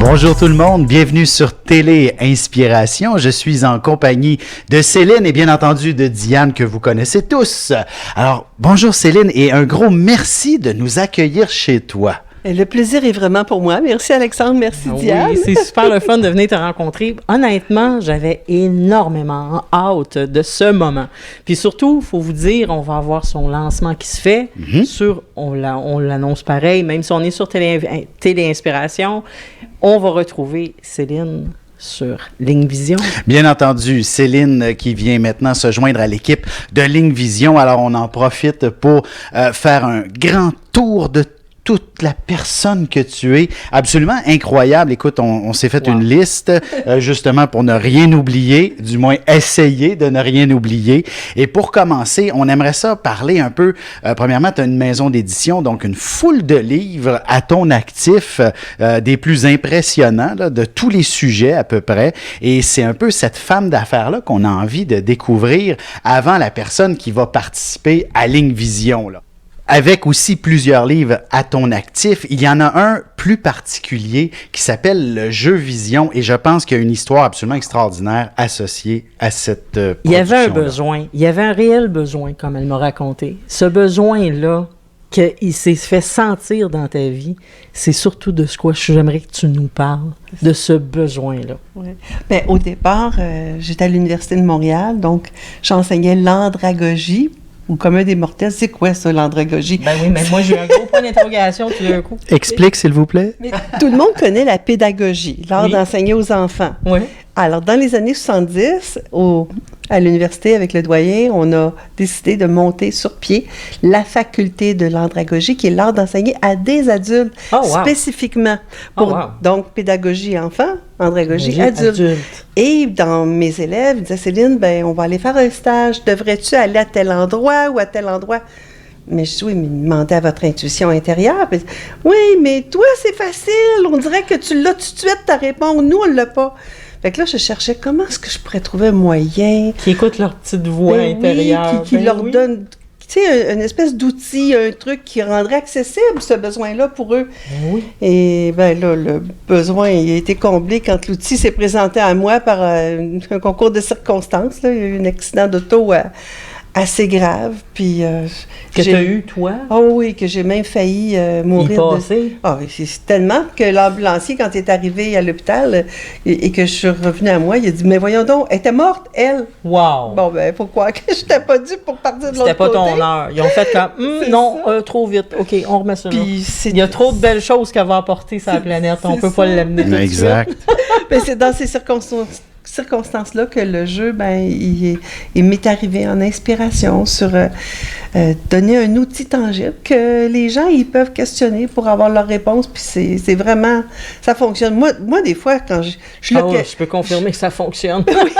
Bonjour tout le monde, bienvenue sur Télé Inspiration. Je suis en compagnie de Céline et bien entendu de Diane que vous connaissez tous. Alors, bonjour Céline et un gros merci de nous accueillir chez toi. Le plaisir est vraiment pour moi. Merci Alexandre, merci Diane. Oui, c'est super le fun de venir te rencontrer. Honnêtement, j'avais énormément hâte de ce moment. Puis surtout, il faut vous dire, on va avoir son lancement qui se fait. On l'annonce pareil, même si on est sur Télé Inspiration, on va retrouver Céline sur Ligne Vision. Bien entendu, Céline qui vient maintenant se joindre à l'équipe de Ligne Vision. Alors, on en profite pour faire un grand tour de toute la personne que tu es. Absolument incroyable. Écoute, on s'est fait une liste justement pour ne rien oublier, du moins essayer de ne rien oublier. Et pour commencer, on aimerait ça parler un peu, premièrement, tu as une maison d'édition, donc une foule de livres à ton actif, des plus impressionnants, là, de tous les sujets à peu près. Et c'est un peu cette femme d'affaires-là qu'on a envie de découvrir avant la personne qui va participer à Ligne Vision, là. Avec aussi plusieurs livres à ton actif, il y en a un plus particulier qui s'appelle Le Jeu Vision et je pense qu'il y a une histoire absolument extraordinaire associée à cette production. Il y avait un besoin, il y avait un réel besoin, comme elle m'a raconté. Ce besoin-là, qu'il s'est fait sentir dans ta vie, c'est surtout de ce quoi j'aimerais que tu nous parles, de ce besoin-là. Ouais. Bien, au départ, j'étais à l'Université de Montréal, donc j'enseignais l'andragogie. Ou commun des mortels, c'est quoi ça, l'andragogie? Ben oui, mais moi j'ai un gros point d'interrogation tout d'un coup. Explique, s'il vous plaît. Mais tout le monde connaît la pédagogie, l'art d'enseigner aux enfants. Oui. Alors, dans les années 70, à l'université, avec le doyen, on a décidé de monter sur pied la faculté de l'andragogie, qui est l'art d'enseigner à des adultes, spécifiquement. Donc, pédagogie enfant, andragogie adulte. Et dans mes élèves, ils disaient, Céline, ben, on va aller faire un stage. Devrais-tu aller à tel endroit ou à tel endroit? Mais je dis, oui, mais demandez à votre intuition intérieure. Puis, oui, mais toi, c'est facile. On dirait que tu l'as tout de suite, ta réponse. Nous, on ne l'a pas. Fait que là, je cherchais comment est-ce que je pourrais trouver un moyen. Qui écoute leur petite voix intérieure. Qui leur donne, tu sais, une espèce d'outil, un truc qui rendrait accessible ce besoin-là pour eux. Oui. Et bien là, le besoin il a été comblé quand l'outil s'est présenté à moi par un concours de circonstances. Là. Il y a eu un accident d'auto assez grave, puis... que tu as eu, toi? Oh oui, que j'ai même failli mourir. C'est tellement que l'ambulancier, quand il est arrivé à l'hôpital et que je suis revenue à moi, il a dit, mais voyons donc, elle était morte, elle. Wow! Bon, ben, faut croire que je n'étais pas due pour partir de l'autre côté. C'était pas ton heure. Ils ont fait comme, non, trop vite. OK, on remet ça là. Il y a trop de belles choses qu'elle va apporter sur la planète. On peut pas l'amener. Exact. Ben, c'est dans ces circonstances-là que le jeu, ben, il m'est arrivé en inspiration sur donner un outil tangible que les gens, ils peuvent questionner pour avoir leur réponse, puis c'est vraiment, ça fonctionne. Moi des fois, quand je peux confirmer que ça fonctionne. Oui,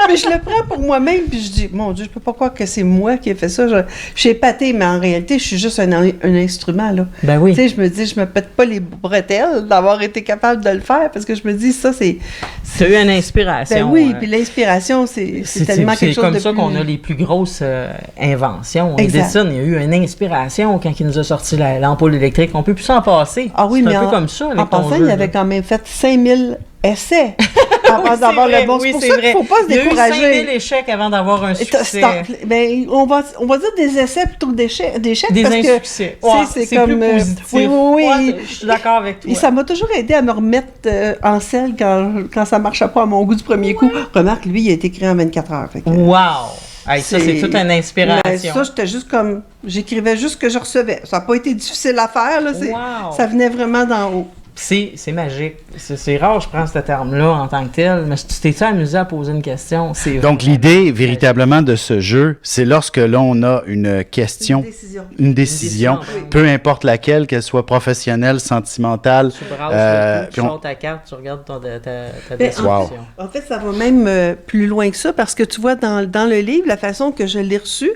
mais je le prends pour moi-même, puis je dis, mon Dieu, je peux pas croire que c'est moi qui ai fait ça. Je suis épatée, mais en réalité, je suis juste un instrument, là. Ben oui. Tu sais, je me dis, je me pète pas les bretelles d'avoir été capable de le faire, parce que je me dis, ça, c'est... Tu as eu une inspiration. Ben oui, puis l'inspiration, c'est tellement quelque chose de plus... C'est comme ça qu'on a les plus grosses inventions. Exact. Edison, il y a eu une inspiration quand il nous a sorti l'ampoule électrique. On peut plus s'en passer. Ah oui, c'est un peu comme ça avec en ton passant, jeu, il avait quand même fait 5000 essais avant oui, d'avoir vrai, le bon. Oui, c'est pour ça qu'il ne faut pas se décourager. Il y a eu 5000 échecs avant d'avoir un succès. Ben, on va dire des essais plutôt que d'échecs. Des parce insuccès. Que, c'est comme, plus positif. Oui. Je suis d'accord avec toi. Et ça m'a toujours aidé à me remettre en selle quand ça ne marchait pas à mon goût du premier coup. Remarque, lui, il a été créé en 24 heures. Fait que, wow! Hey, ça, c'est toute une inspiration. Mais ça, j'étais juste comme... J'écrivais juste ce que je recevais. Ça n'a pas été difficile à faire, là. Ça venait vraiment d'en haut. C'est magique. C'est rare, je prends ce terme-là en tant que tel, mais tu t'es-tu amusé à poser une question? Donc, l'idée, véritablement, de ce jeu, c'est lorsque l'on a une question, une décision, peu importe laquelle, qu'elle soit professionnelle, sentimentale. Tu brasses tu sors ta carte, tu regardes ta décision. En fait, ça va même plus loin que ça, parce que tu vois, dans le livre, la façon que je l'ai reçu,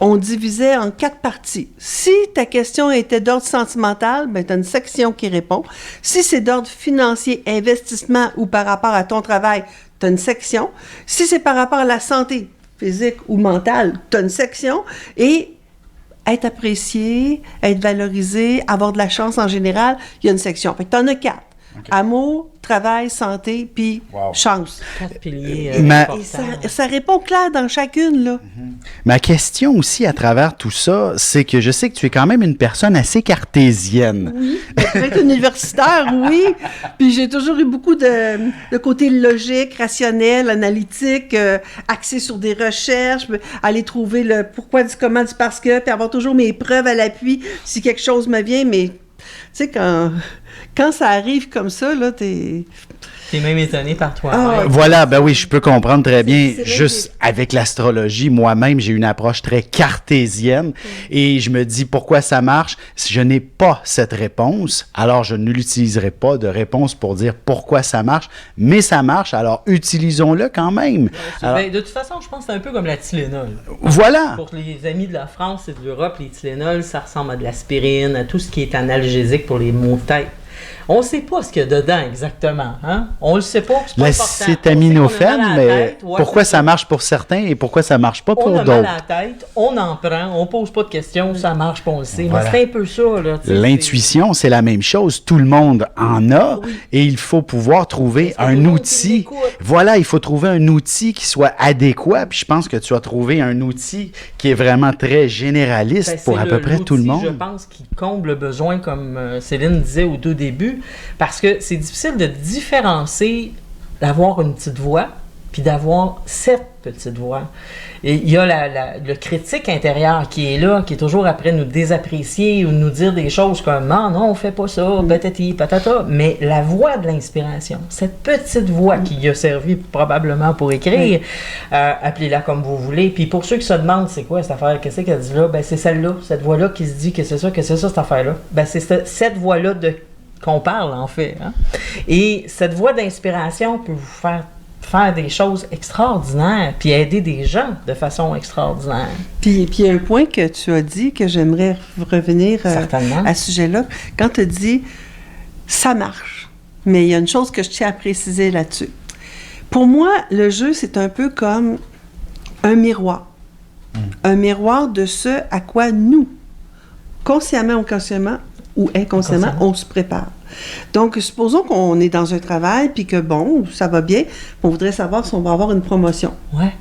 on divisait en 4 parties. Si ta question était d'ordre sentimental, ben, tu as une section qui répond. Si c'est d'ordre financier, investissement ou par rapport à ton travail, tu as une section. Si c'est par rapport à la santé physique ou mentale, tu as une section. Et être apprécié, être valorisé, avoir de la chance en général, il y a une section. Fait que tu en as 4. Okay. Amour, travail, santé, puis chance. 4 piliers. Et ça répond clair dans chacune, là. Ma question aussi à travers tout ça, c'est que je sais que tu es quand même une personne assez cartésienne. Oui, être universitaire, oui. Puis j'ai toujours eu beaucoup de côté logique, rationnel, analytique, axé sur des recherches, aller trouver le pourquoi du comment du parce que, puis avoir toujours mes preuves à l'appui si quelque chose me vient, mais tu sais, quand ça arrive comme ça, là, t'es même étonné par toi. Voilà, ben oui, je peux comprendre très bien. Juste avec l'astrologie, moi-même, j'ai une approche très cartésienne et je me dis pourquoi ça marche. Si je n'ai pas cette réponse, alors je ne l'utiliserai pas de réponse pour dire pourquoi ça marche, mais ça marche, alors utilisons-le quand même. Alors, de toute façon, je pense que c'est un peu comme la Tylenol. Voilà. Pour les amis de la France et de l'Europe, les Tylenol, ça ressemble à de l'aspirine, à tout ce qui est analgésique pour les maux de tête. On ne sait pas ce qu'il y a dedans exactement. Hein? On ne le sait pas. C'est pas important. L'acétaminophène, mais pourquoi ça marche pour certains et pourquoi ça ne marche pas pour d'autres? On a mal à la tête, on en prend, on ne pose pas de questions, ça marche, on le sait. Voilà. Mais c'est un peu ça. Là, l'intuition, c'est la même chose. Tout le monde en a et il faut pouvoir trouver un outil. Voilà, il faut trouver un outil qui soit adéquat. Puis je pense que tu as trouvé un outil qui est vraiment très généraliste pour à peu près tout le monde. Je pense qui comble le besoin, comme Céline disait au tout début. Parce que c'est difficile de différencier d'avoir une petite voix puis d'avoir cette petite voix. Et il y a le critique intérieur qui est là, qui est toujours après nous désapprécier ou nous dire des choses comme « Non, on fait pas ça, patati, patata ». Mais la voix de l'inspiration, cette petite voix qui a servi probablement pour écrire, appelez-la comme vous voulez. Puis pour ceux qui se demandent c'est quoi cette affaire, qu'est-ce qu'elle dit là, ben c'est celle-là, cette voix-là qui se dit que c'est ça, cette affaire-là. Ben c'est cette voix-là qu'on parle, en fait. Hein? Et cette voie d'inspiration peut vous faire des choses extraordinaires, puis aider des gens de façon extraordinaire. Puis il y a un point que tu as dit que j'aimerais revenir à ce sujet-là. Quand tu as dit « ça marche », mais il y a une chose que je tiens à préciser là-dessus. Pour moi, le jeu, c'est un peu comme un miroir. Un miroir de ce à quoi nous, consciemment ou inconsciemment, on se prépare. Donc, supposons qu'on est dans un travail, puis que, bon, ça va bien, on voudrait savoir si on va avoir une promotion. Ouais.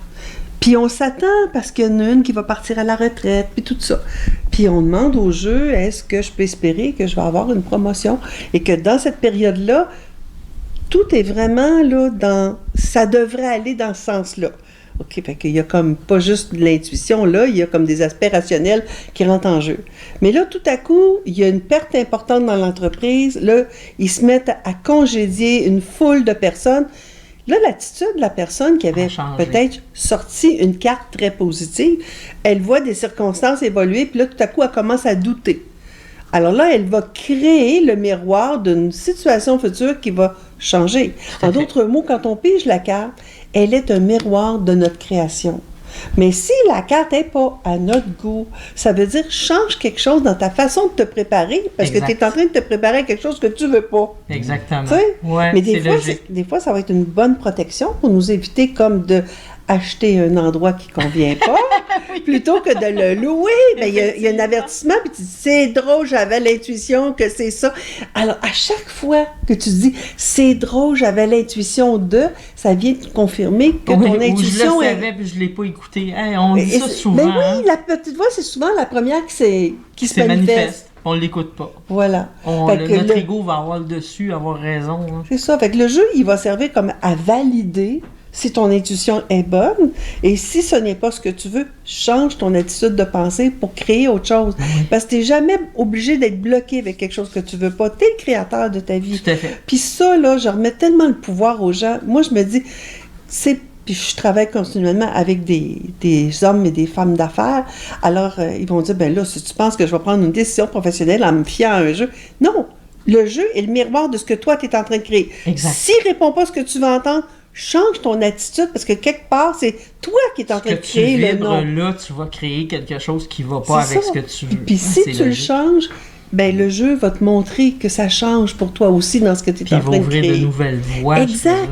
Puis on s'attend, parce qu'il y en a une qui va partir à la retraite, puis tout ça. Puis on demande au jeu, est-ce que je peux espérer que je vais avoir une promotion? Et que dans cette période-là, tout est vraiment là ça devrait aller dans ce sens-là. OK, fait qu'il y a comme pas juste de l'intuition, là, il y a comme des aspects rationnels qui rentrent en jeu. Mais là, tout à coup, il y a une perte importante dans l'entreprise. Là, ils se mettent à congédier une foule de personnes. Là, l'attitude de la personne qui avait peut-être sorti une carte très positive, elle voit des circonstances évoluer, puis là, tout à coup, elle commence à douter. Alors là, elle va créer le miroir d'une situation future qui va changer. En d'autres mots, quand on pige la carte, elle est un miroir de notre création. Mais si la carte n'est pas à notre goût, ça veut dire change quelque chose dans ta façon de te préparer, parce que tu es en train de te préparer à quelque chose que tu ne veux pas. Exactement. Ouais, mais des fois, ça va être une bonne protection pour nous éviter comme de acheter un endroit qui ne convient pas, plutôt que de le louer. Ben, il y a un avertissement, puis tu dis, c'est drôle, j'avais l'intuition que c'est ça. Alors, à chaque fois que tu dis, c'est drôle, j'avais l'intuition de, ça vient te confirmer que ton intuition je le savais, puis je ne l'ai pas écouté. Hey, on dit ça souvent. Ben oui, la petite voix, c'est souvent la première qui se manifeste. On ne l'écoute pas. Voilà. Notre ego va avoir le dessus, avoir raison. Hein. C'est ça. Fait que le jeu, il va servir comme à valider si ton intuition est bonne, et si ce n'est pas ce que tu veux, change ton attitude de pensée pour créer autre chose. Parce que tu n'es jamais obligé d'être bloqué avec quelque chose que tu veux pas. Tu es le créateur de ta vie. Tout à fait. Puis ça, là, je remets tellement le pouvoir aux gens. Moi, je me dis, puis je travaille continuellement avec des hommes et des femmes d'affaires. Alors, ils vont dire, ben là, si tu penses que je vais prendre une décision professionnelle en me fiant à un jeu, non. Le jeu est le miroir de ce que toi, tu es en train de créer. Exact. S'il ne répond pas à ce que tu veux entendre, change ton attitude, parce que quelque part, c'est toi qui es en train de créer le nom. Là, tu vas créer quelque chose qui ne va pas avec ce que tu veux. Puis si tu le changes, ben le jeu va te montrer que ça change pour toi aussi dans ce que tu es en train de créer. Il va ouvrir de nouvelles voies. Exact.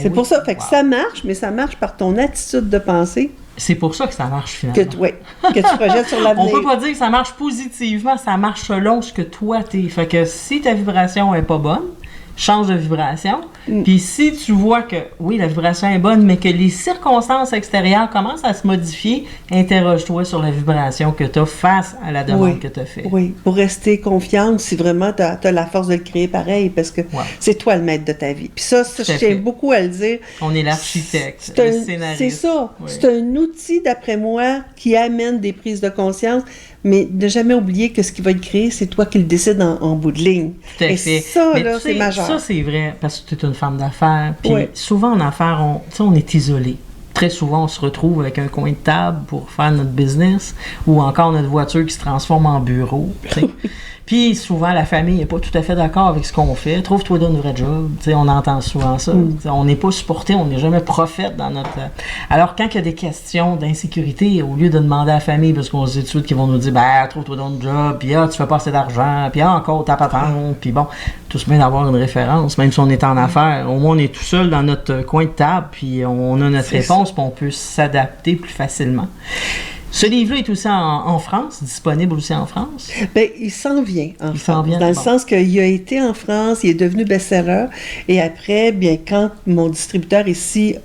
C'est pour ça. Fait que ça marche, mais ça marche par ton attitude de pensée. C'est pour ça que ça marche finalement. Que tu projettes sur l'avenir. On peut pas dire que ça marche positivement, ça marche selon ce que toi t'es. Fait que si ta vibration est pas bonne, change de vibration. Puis si tu vois que, oui, la vibration est bonne, mais que les circonstances extérieures commencent à se modifier, interroge-toi sur la vibration que tu as face à la demande que tu as faite. Oui, pour rester confiante si vraiment tu as la force de le créer pareil, parce que c'est toi le maître de ta vie. Puis ça je tiens beaucoup à le dire. On est l'architecte, le scénariste. C'est ça. Oui. C'est un outil, d'après moi, qui amène des prises de conscience, mais ne jamais oublier que ce qui va être créé, c'est toi qui le décides en bout de ligne. Tout à fait. Ça, là, c'est majeur. Ça, c'est vrai, parce que tu es une femme d'affaires. Puis souvent, en affaires, on est isolé. Très souvent, on se retrouve avec un coin de table pour faire notre business ou encore notre voiture qui se transforme en bureau. Puis souvent, la famille n'est pas tout à fait d'accord avec ce qu'on fait. Trouve-toi d'un vrai job. On entend souvent ça. On n'est pas supporté, on n'est jamais prophète dans notre... Alors, quand il y a des questions d'insécurité, au lieu de demander à la famille, parce qu'on se dit tout de suite qu'ils vont nous dire « trouve-toi d'un job, puis tu fais pas assez d'argent, puis encore ta patente, puis bon, tout se met d'avoir une référence, même si on est en affaires. Au moins, on est tout seul dans notre coin de table, puis on a notre réponse, puis on peut s'adapter plus facilement. » Ce livre-là est aussi en France, disponible aussi en France? Bien, il s'en vient en France, dans le sens qu'il a été en France, il est devenu best-seller, et après, bien, quand mon distributeur ici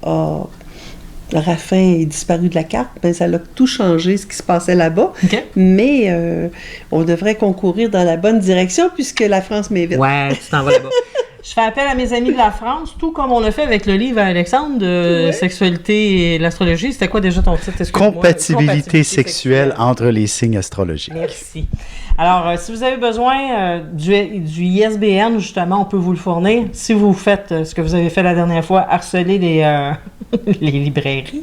Raffin est disparu de la carte, bien, ça a tout changé, ce qui se passait là-bas, mais on devrait concourir dans la bonne direction, puisque la France m'invite. Ouais, tu t'en vas là-bas. Je fais appel à mes amis de la France, tout comme on l'a fait avec le livre à Alexandre de Sexualité et l'astrologie. C'était quoi déjà ton titre? Compatibilité sexuelle entre les signes astrologiques. Merci. Alors, si vous avez besoin du ISBN, justement, on peut vous le fournir. Si vous faites ce que vous avez fait la dernière fois, harceler les librairies.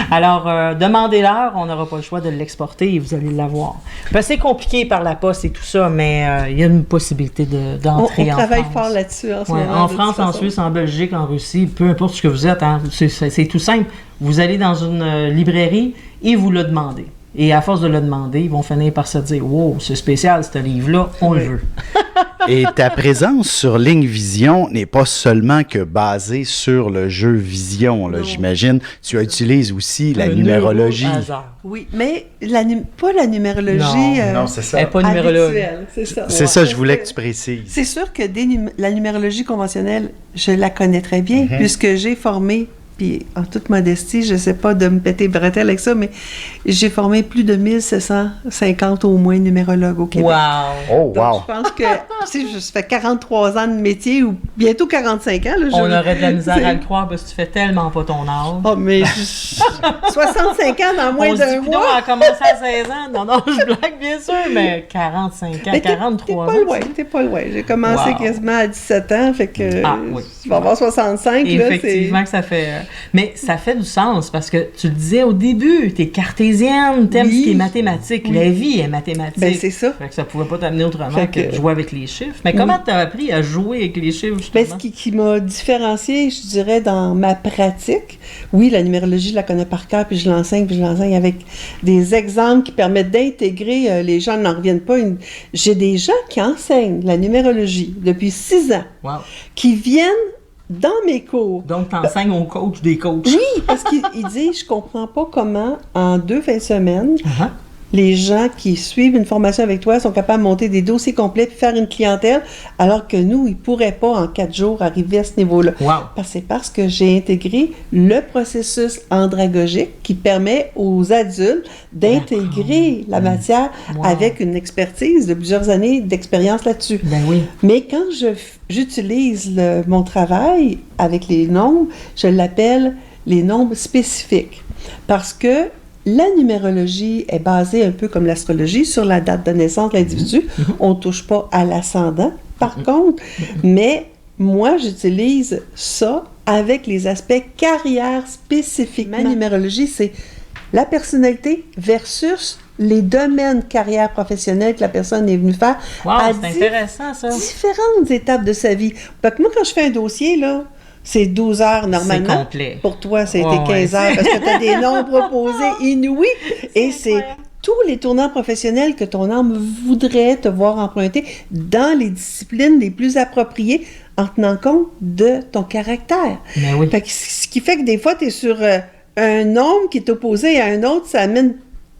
Alors, demandez-leur, on n'aura pas le choix de l'exporter et vous allez l'avoir. C'est compliqué par la poste et tout ça, mais il y a une possibilité d'entrer en France. On travaille fort là-dessus. En France, en Suisse, en Belgique, en Russie, peu importe ce que vous êtes, c'est tout simple. Vous allez dans une librairie et vous le demandez. Et à force de le demander, ils vont finir par se dire « Wow, c'est spécial, ce livre-là, on le veut. » Et ta présence sur Ligne Vision n'est pas seulement que basée sur le jeu Vision, là, j'imagine. Tu utilises aussi la numérologie. Oui, mais pas la numérologie non, c'est ça. Elle n'est pas numérologue. C'est ça, je voulais que tu précises. C'est sûr que la numérologie conventionnelle, je la connais très bien, puisque j'ai formé, puis en toute modestie, je ne sais pas de me péter bretelle avec ça, mais j'ai formé plus de 1750 au moins numérologues au Québec. Wow! Oh, wow! Donc, je pense que, ça fait 43 ans de métier, ou bientôt 45 ans. Là, on aurait de la misère à le croire, parce que tu fais tellement pas ton âge. Oh, mais 65 ans dans moins d'un mois! On a commencé à 16 ans. Non, je blague, bien sûr, mais 45 ans, mais 43 ans. T'es pas loin. J'ai commencé quasiment à 17 ans, fait que tu vas avoir 65. Effectivement, là, que ça fait... Mais ça fait du sens, parce que tu le disais au début, t'es cartésienne, t'aimes ce qui est mathématique. La vie est mathématique. Ben, c'est ça. Fait que ça pouvait pas t'amener autrement que de jouer avec les chiffres. Mais comment t'as appris à jouer avec les chiffres, justement? Ben, ce qui m'a différenciée, je dirais, dans ma pratique, oui, la numérologie, je la connais par cœur, puis je l'enseigne avec des exemples qui permettent d'intégrer, les gens n'en reviennent pas. J'ai des gens qui enseignent la numérologie depuis 6 ans, qui viennent dans mes cours. Donc, tu enseignes aux coachs des coachs. Oui, parce qu'il dit, je comprends pas comment, en 2 fins de semaine, les gens qui suivent une formation avec toi sont capables de monter des dossiers complets et faire une clientèle, alors que nous, ils ne pourraient pas, en 4 jours, arriver à ce niveau-là. Wow. C'est parce que j'ai intégré le processus andragogique qui permet aux adultes d'intégrer la matière avec une expertise de plusieurs années d'expérience là-dessus. Ben oui. Mais quand j'utilise mon travail avec les nombres, je l'appelle les nombres spécifiques. Parce que la numérologie est basée un peu comme l'astrologie sur la date de naissance de l'individu. On ne touche pas à l'ascendant, par contre, mais moi, j'utilise ça avec les aspects carrière spécifiques. Ma numérologie, c'est la personnalité versus les domaines carrière professionnelle que la personne est venue faire à c'est intéressant, ça. Différentes étapes de sa vie. Parce que moi, quand je fais un dossier, là, c'est 12 heures normalement. C'est complet. Pour toi, ça a été 15 heures parce que tu as des nombres opposés inouïs. Et c'est tous les tournants professionnels que ton âme voudrait te voir emprunter dans les disciplines les plus appropriées en tenant compte de ton caractère. Mais oui. Fait que, ce qui fait que des fois, tu es sur un nombre qui est opposé à un autre, ça amène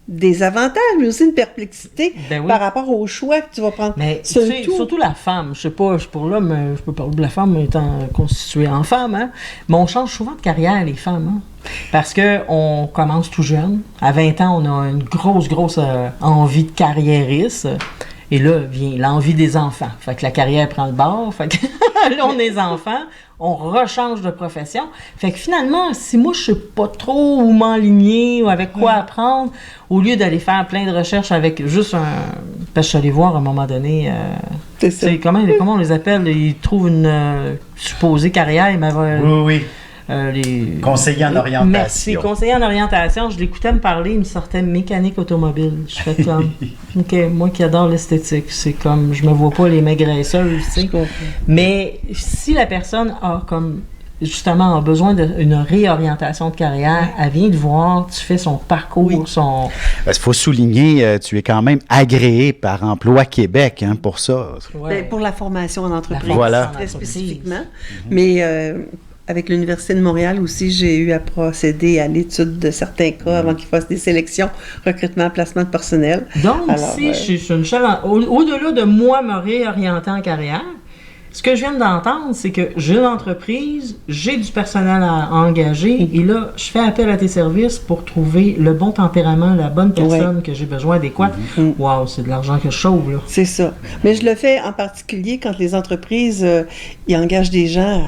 des avantages, mais aussi une perplexité par rapport au choix que tu vas prendre. Mais surtout la femme, je sais pas, pour là, mais je peux parler de la femme étant constituée en femme, hein, mais on change souvent de carrière, les femmes, hein, parce qu'on commence tout jeune. À 20 ans, on a une grosse envie de carriériste. Et là, vient l'envie des enfants. Fait que la carrière prend le bord. Fait que là, on est enfants. On rechange de profession. Fait que finalement, si moi, je sais pas trop où m'enligner ou avec quoi apprendre, au lieu d'aller faire plein de recherches avec juste un... Parce que je suis allée voir à un moment donné... c'est ça. Comment on les appelle? Ils trouvent une supposée carrière. Ils m'avaient... Oui. Les conseillers en orientation. Merci. Conseiller en orientation, je l'écoutais me parler, il me sortait mécanique automobile. Je fais comme, OK, moi qui adore l'esthétique, c'est comme, je me vois pas les maigresseuses, tu sais. Mais si la personne a justement besoin d'une réorientation de carrière, elle vient de voir, tu fais son parcours, Il faut souligner, tu es quand même agréé par Emploi Québec pour ça. Ouais. Pour la formation en entreprise, très spécifiquement. Mais avec l'Université de Montréal aussi, j'ai eu à procéder à l'étude de certains cas avant qu'ils fassent des sélections, recrutement, placement de personnel. Donc, si je suis une challenge, au-delà de moi me réorienter en carrière, ce que je viens d'entendre, c'est que j'ai une entreprise, j'ai du personnel à engager, et là, je fais appel à tes services pour trouver le bon tempérament, la bonne personne que j'ai besoin adéquate. Wow, c'est de l'argent que je sauve, là. C'est ça. Mais je le fais en particulier quand les entreprises, ils engagent des gens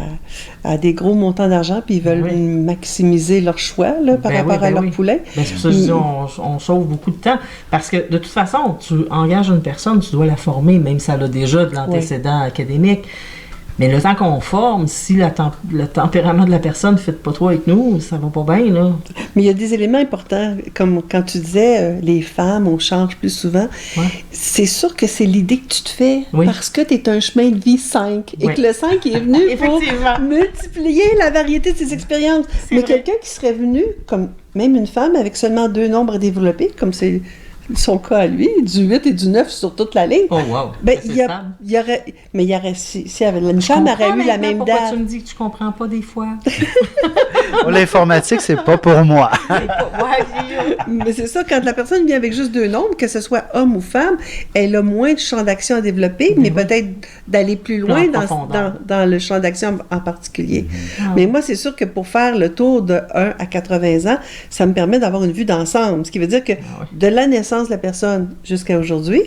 à des gros montants d'argent, puis ils veulent maximiser leur choix là, par rapport à leur poulet. C'est pour ça que je dis, on sauve beaucoup de temps. Parce que, de toute façon, tu engages une personne, tu dois la former, même si elle a déjà de l'antécédent académique. Mais le temps qu'on forme, si le tempérament de la personne ne fit pas trop avec nous, ça va pas bien, là. Mais il y a des éléments importants, comme quand tu disais, les femmes, on change plus souvent. C'est sûr que c'est l'idée que tu te fais, parce que tu es un chemin de vie 5, et que le 5 est venu pour multiplier la variété de ses expériences. Mais quelqu'un qui serait venu, comme même une femme avec seulement 2 nombres développés, comme c'est son cas à lui, du 8 et du 9 sur toute la ligne. Oh, wow! Ben, il y aurait, si une femme aurait eu la même date. Pourquoi tu me dis que tu comprends pas des fois? L'informatique, c'est pas pour moi. Mais c'est ça, quand la personne vient avec juste 2 nombres, que ce soit homme ou femme, elle a moins de champ d'action à développer, mais peut-être d'aller plus loin dans le champ d'action en particulier. Mais moi, c'est sûr que pour faire le tour de 1 à 80 ans, ça me permet d'avoir une vue d'ensemble. Ce qui veut dire que de la naissance de la personne jusqu'à aujourd'hui,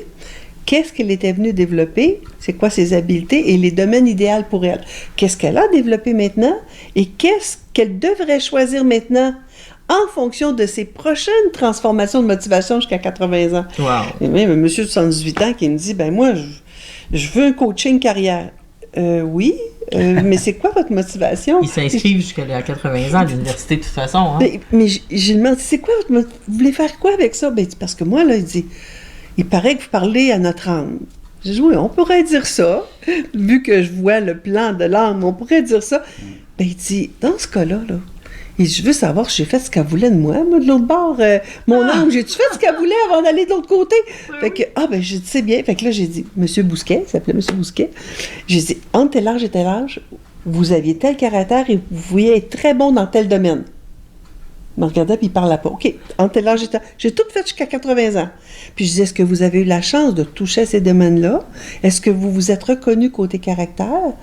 qu'est-ce qu'elle était venue développer, c'est quoi ses habiletés et les domaines idéaux pour elle. Qu'est-ce qu'elle a développé maintenant et qu'est-ce qu'elle devrait choisir maintenant en fonction de ses prochaines transformations de motivation jusqu'à 80 ans. Wow. Et même un monsieur de 78 ans qui me dit, ben moi, je veux un coaching carrière. Oui, mais c'est quoi votre motivation? Ils s'inscrivent jusqu'à 80 ans à l'université de toute façon. Hein? Mais j'ai demandé, c'est quoi vous voulez faire quoi avec ça? Ben, parce que moi, là, il paraît que vous parlez à notre âme. J'ai dit, oui, on pourrait dire ça, vu que je vois le plan de l'âme, on pourrait dire ça. Ben, il dit, dans ce cas-là, il dit, je veux savoir si j'ai fait ce qu'elle voulait de moi de l'autre bord. Mon âme, j'ai-tu fait ce qu'elle voulait avant d'aller de l'autre côté? Fait que, ben, j'ai dit, c'est bien. Fait que là, j'ai dit, Monsieur Bousquet, il s'appelait Monsieur Bousquet, j'ai dit, entre tel âge et tel âge, vous aviez tel caractère et vous pouviez être très bon dans tel domaine. Il me regardait puis il parlait pas. OK, entre tel âge et tel âge, j'ai tout fait jusqu'à 80 ans. Puis je disais, est-ce que vous avez eu la chance de toucher à ces domaines-là? Est-ce que vous vous êtes reconnu côté caractère?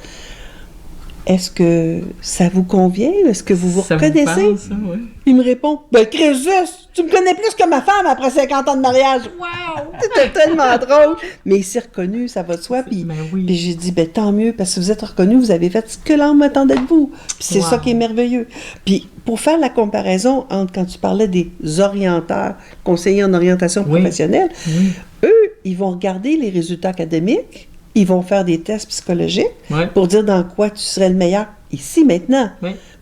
Est-ce que ça vous convient? Est-ce que vous vous reconnaissez? Vous pense, hein, Il me répond, ben Crésus, tu me connais plus que ma femme après 50 ans de mariage. Wow! C'était tellement drôle. Mais il s'est reconnu, ça va de soi. Puis j'ai dit, ben tant mieux, parce que vous êtes reconnu, vous avez fait ce que l'âme attendait de vous. Puis c'est ça qui est merveilleux. Puis pour faire la comparaison entre quand tu parlais des orienteurs, conseillers en orientation professionnelle, eux, ils vont regarder les résultats académiques. Ils vont faire des tests psychologiques pour dire dans quoi tu serais le meilleur ici, maintenant.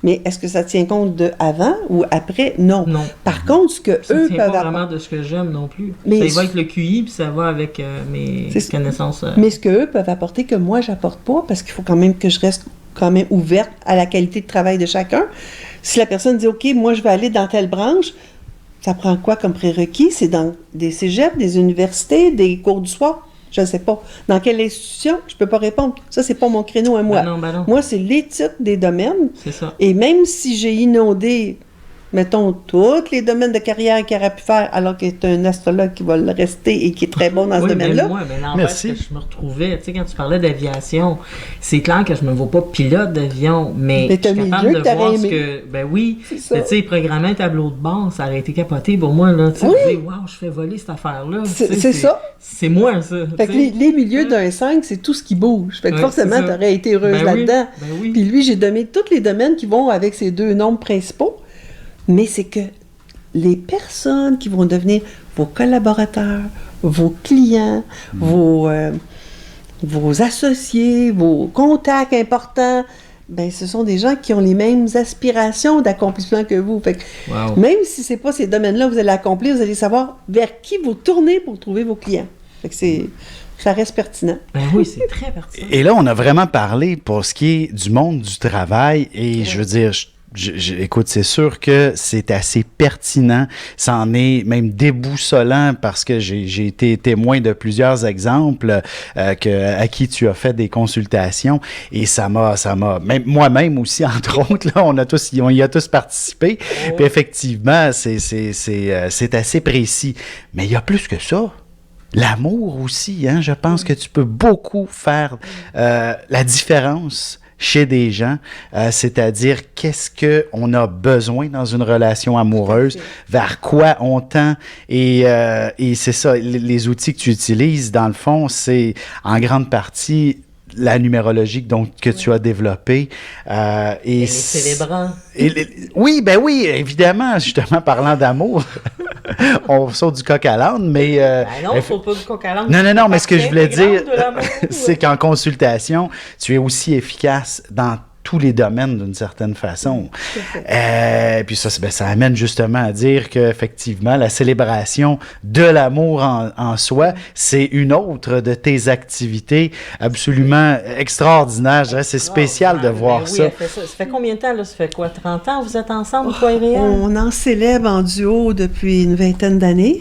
Mais est-ce que ça tient compte de avant ou après? Non. Par contre, ce que ça eux tient peuvent pas vraiment de ce que j'aime non plus. Ça va avec le QI, puis ça va avec mes connaissances. Mais ce qu'eux peuvent apporter que moi, j'apporte pas, parce qu'il faut quand même que je reste quand même ouverte à la qualité de travail de chacun. Si la personne dit, OK, moi, je vais aller dans telle branche, ça prend quoi comme prérequis? C'est dans des cégeps, des universités, des cours du soir? Je ne sais pas. Dans quelle institution? Je ne peux pas répondre. Ça, c'est pas mon créneau à moi. Ben non. Moi, c'est les titres des domaines. C'est ça. Et même si j'ai inondé mettons, tous les domaines de carrière qu'il aurait pu faire, alors qu'il est un astrologue qui va le rester et qui est très bon dans ce domaine-là. Mais n'empêche que je me retrouvais, tu sais, quand tu parlais d'aviation, c'est clair que je me vois pas pilote d'avion, mais je suis capable de voir ce que... Ben oui, tu sais, programmer un tableau de bord, ça aurait été capoté pour moi, là, tu sais, wow, je fais voler cette affaire-là. C'est ça. C'est moi, ça. Fait que les milieux d'un 5, c'est tout ce qui bouge. Fait que forcément, tu aurais été heureuse là-dedans. Puis lui, j'ai donné tous les domaines qui vont avec ces deux nombres principaux, mais c'est que les personnes qui vont devenir vos collaborateurs, vos clients, vos associés, vos contacts importants, ben ce sont des gens qui ont les mêmes aspirations d'accomplissement que vous. Fait que même si c'est pas ces domaines-là que vous allez accomplir, vous allez savoir vers qui vous tournez pour trouver vos clients. Fait que ça reste pertinent. Ben oui, c'est très pertinent. Et là, on a vraiment parlé pour ce qui est du monde du travail et je veux dire, écoute, c'est sûr que c'est assez pertinent. Ça en est même déboussolant parce que j'ai été témoin de plusieurs exemples à qui tu as fait des consultations et ça m'a même moi-même aussi, entre autres, là, on y a tous participé. Puis effectivement, c'est assez précis. Mais il y a plus que ça. L'amour aussi, hein? Je pense que tu peux beaucoup faire la différence chez des gens, c'est-à-dire qu'est-ce qu'on a besoin dans une relation amoureuse, vers quoi on tend, et c'est ça, les outils que tu utilises, dans le fond, c'est en grande partie la numérologie que tu as développée. Et les célébrants. Oui, évidemment, justement, parlant d'amour, on saute du coq à l'âne, mais... non, il ne faut pas du coq à l'âne. Non, mais ce que je voulais dire, c'est qu'en consultation, tu es aussi efficace dans tous les domaines d'une certaine façon. Puis ça amène justement à dire qu'effectivement, la célébration de l'amour en soi, c'est une autre de tes activités absolument extraordinaires. Je dirais, c'est spécial de voir ça. Ça fait combien de temps, là? Ça fait quoi, 30 ans vous êtes ensemble, toi et Réal? On en célèbre en duo depuis une vingtaine d'années.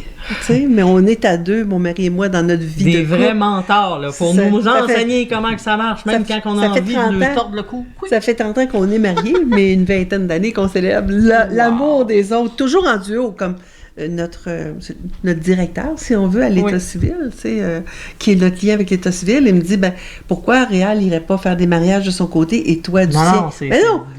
Mais on est à deux, mon mari et moi, dans notre vie des vrais mentors, là, pour nous enseigner comment que ça marche, même quand on a envie de nous tordre le cou. Ça fait 30 ans qu'on est mariés, mais une vingtaine d'années qu'on célèbre l'amour des autres, toujours en duo, comme notre directeur, si on veut, à l'État civil, qui est notre lien avec l'État civil, il me dit, pourquoi Réal n'irait pas faire des mariages de son côté et toi du sien?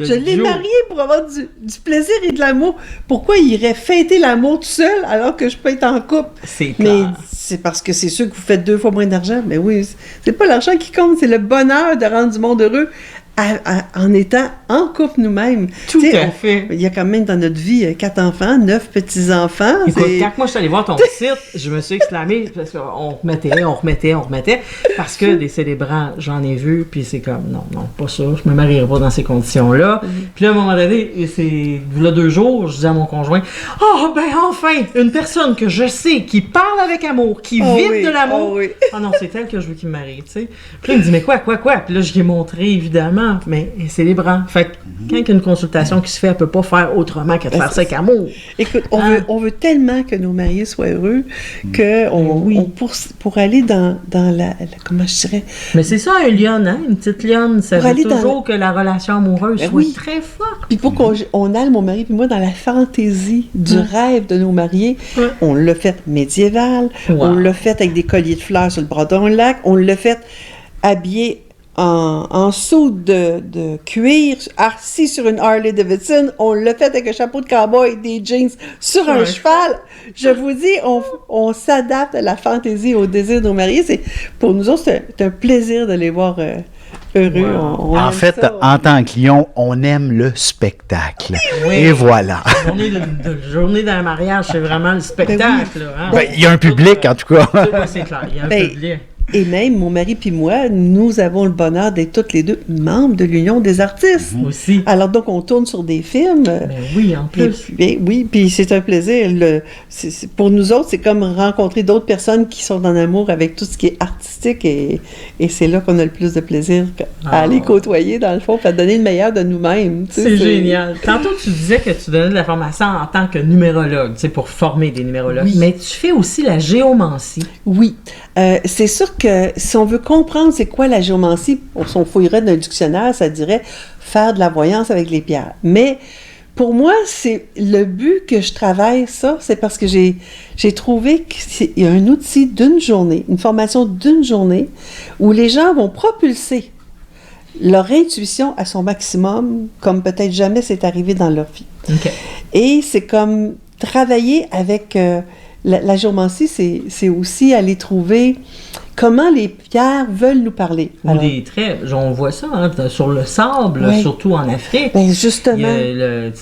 Je l'ai marié pour avoir du plaisir et de l'amour. Pourquoi il irait fêter l'amour tout seul alors que je peux être en couple? C'est Mais c'est parce que c'est sûr que vous faites 2 fois moins d'argent. Mais oui, c'est pas l'argent qui compte, c'est le bonheur de rendre du monde heureux. En étant en couple nous-mêmes. Tout à fait. Il y a quand même dans notre vie 4 enfants, 9 petits-enfants. Écoute, quand moi je suis allée voir ton site, je me suis exclamée parce qu'on remettait. Parce que des célébrants, j'en ai vu, puis c'est comme, non, pas ça, je me marierai pas dans ces conditions-là. Puis là, à un moment donné, c'est là 2 jours, je disais à mon conjoint, enfin, une personne que je sais, qui parle avec amour, qui vibre de l'amour. Non, c'est elle que je veux qu'il me marie, tu sais. Puis là, il me dit, mais quoi? Puis là, je lui ai montré, évidemment, mais célébrant. Fait que quand il y a une consultation qui se fait, elle peut pas faire autrement que de faire ça avec amour. Écoute, on veut tellement que nos mariés soient heureux que pour aller dans la comment je dirais... Mais c'est ça, un lionne, hein? Une petite lionne, ça veut toujours que la relation amoureuse soit très forte. Puis pour qu'on aille, mon mari puis moi, dans la fantaisie du rêve de nos mariés, on l'a fait médiéval, on l'a fait avec des colliers de fleurs sur le bras d'un lac, on l'a fait habillé en soude de cuir, assis sur une Harley Davidson. On l'a fait avec un chapeau de cowboy et des jeans sur un cheval. Je vous dis, on s'adapte à la fantaisie, au désir de nos mariés. Pour nous autres, c'est un plaisir de les voir heureux. En fait, en tant que lion, on aime le spectacle. Et voilà. Journée d'un mariage, c'est vraiment le spectacle. Il y a un public, en tout cas. C'est clair, il y a un public. Et même, mon mari puis moi, nous avons le bonheur d'être toutes les deux membres de l'Union des artistes. Aussi. Alors donc, on tourne sur des films. Oui, en plus. Puis c'est un plaisir. Pour nous autres, c'est comme rencontrer d'autres personnes qui sont en amour avec tout ce qui est artistique et c'est là qu'on a le plus de plaisir à les côtoyer, dans le fond, à donner le meilleur de nous-mêmes. C'est génial. Tantôt, tu disais que tu donnais de la formation en tant que numérologue, pour former des numérologues. Oui. Mais tu fais aussi la géomancie. Oui. C'est sûr que si on veut comprendre c'est quoi la géomancie, on fouillerait dans le dictionnaire, ça dirait faire de la voyance avec les pierres. Mais pour moi, c'est le but que je travaille ça, c'est parce que j'ai trouvé qu'il y a un outil d'une journée, une formation d'une journée, où les gens vont propulser leur intuition à son maximum, comme peut-être jamais c'est arrivé dans leur vie. Okay. Et c'est comme travailler avec la géomancie, c'est aussi aller trouver comment les pierres veulent nous parler. Ou des traits, on voit ça sur le sable, surtout en Afrique. Ben justement.